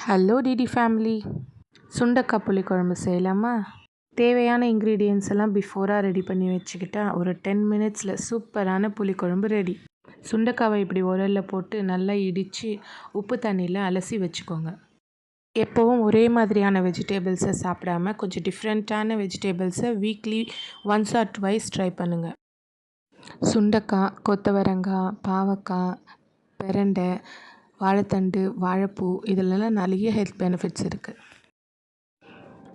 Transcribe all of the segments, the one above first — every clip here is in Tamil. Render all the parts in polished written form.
ஹலோ டிடி ஃபேமிலி, சுண்டக்காய் புளிக்குழம்பு செய்யலாமா? தேவையான இன்க்ரீடியன்ஸ் எல்லாம் பிஃபோராக ரெடி பண்ணி வச்சுக்கிட்டா ஒரு 10 மினிட்ஸில் சூப்பரான புளிக்குழம்பு ரெடி. சுண்டக்காவை இப்படி உரலில் போட்டு நல்லா இடித்து உப்பு தண்ணியில் அலசி வச்சுக்கோங்க. எப்போவும் ஒரே மாதிரியான வெஜிடேபிள்ஸை சாப்பிடாம கொஞ்சம் டிஃப்ரெண்ட்டான வெஜிடேபிள்ஸை weekly once or twice try பண்ணுங்கள். சுண்டக்காய், கொத்தவரங்காய், பாவக்காய், பிரண்டை, வாழைத்தண்டு, வாழைப்பூ இதிலெல்லாம் நிறைய ஹெல்த் பெனிஃபிட்ஸ் இருக்குது.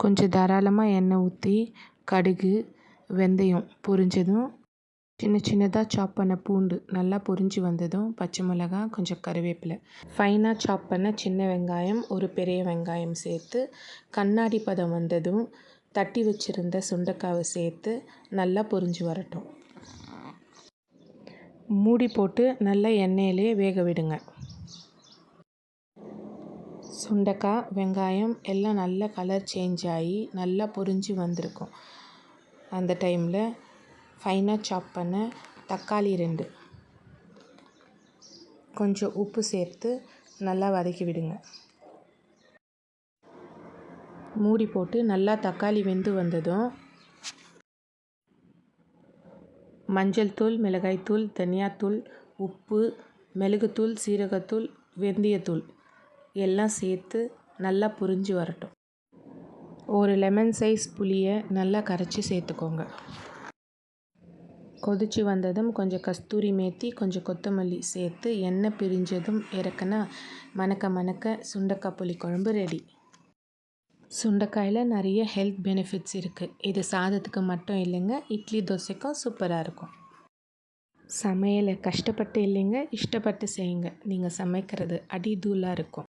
கொஞ்சம் தாராளமாக எண்ணெய் ஊற்றி கடுகு, வெந்தயம் பொரிஞ்சதும் சின்ன சின்னதாக சாப் பண்ண பூண்டு நல்லா பொரிஞ்சு வந்ததும் பச்சை மிளகாய், கொஞ்சம் கருவேப்பிலை, ஃபைனாக சாப் பண்ண சின்ன வெங்காயம், ஒரு பெரிய வெங்காயம் சேர்த்து கண்ணாடி பதம் வந்ததும் தட்டி வச்சுருந்த சுண்டக்காவை சேர்த்து நல்லா பொரிஞ்சு வரட்டும். மூடி போட்டு நல்லா எண்ணெயிலே வேக விடுங்க. சுண்டக்காய், வெங்காயம் எல்லாம் நல்லா கலர் சேஞ்ச் ஆகி நல்லா பொரிஞ்சு வந்திருக்கும். அந்த டைமில் ஃபைனாக சாப் பண்ண தக்காளி 2, கொஞ்சம் உப்பு சேர்த்து நல்லா வதக்கி விடுங்க. மூடி போட்டு நல்லா தக்காளி வெந்து வந்ததும் மஞ்சள் தூள், மிளகாய்த்தூள், தனியாத்தூள், உப்பு, மிளகுத்தூள், சீரகத்தூள், வெந்தயத்தூள் எல்லாம் சேர்த்து நல்லா பொரிஞ்சு வரட்டும். ஒரு லெமன் சைஸ் புளியை நல்லா கரைச்சி சேர்த்துக்கோங்க. கொதிச்சு வந்ததும் கொஞ்சம் கஸ்தூரி மேத்தி, கொஞ்சம் கொத்தமல்லி சேர்த்து எண்ணெய் பிரிஞ்சதும் இறக்குனா மணக்க மணக்க சுண்டக்காய் புளிக்குழம்பு ரெடி. சுண்டைக்காயில் நிறைய ஹெல்த் பெனிஃபிட்ஸ் இருக்குது. இது சாதத்துக்கு மட்டும் இல்லைங்க, இட்லி தோசைக்கும் சூப்பராக இருக்கும். சமையலை கஷ்டப்பட்டு இல்லைங்க, இஷ்டப்பட்டு செய்யுங்க. நீங்கள் சமைக்கிறது அடி தூளாக இருக்கும்.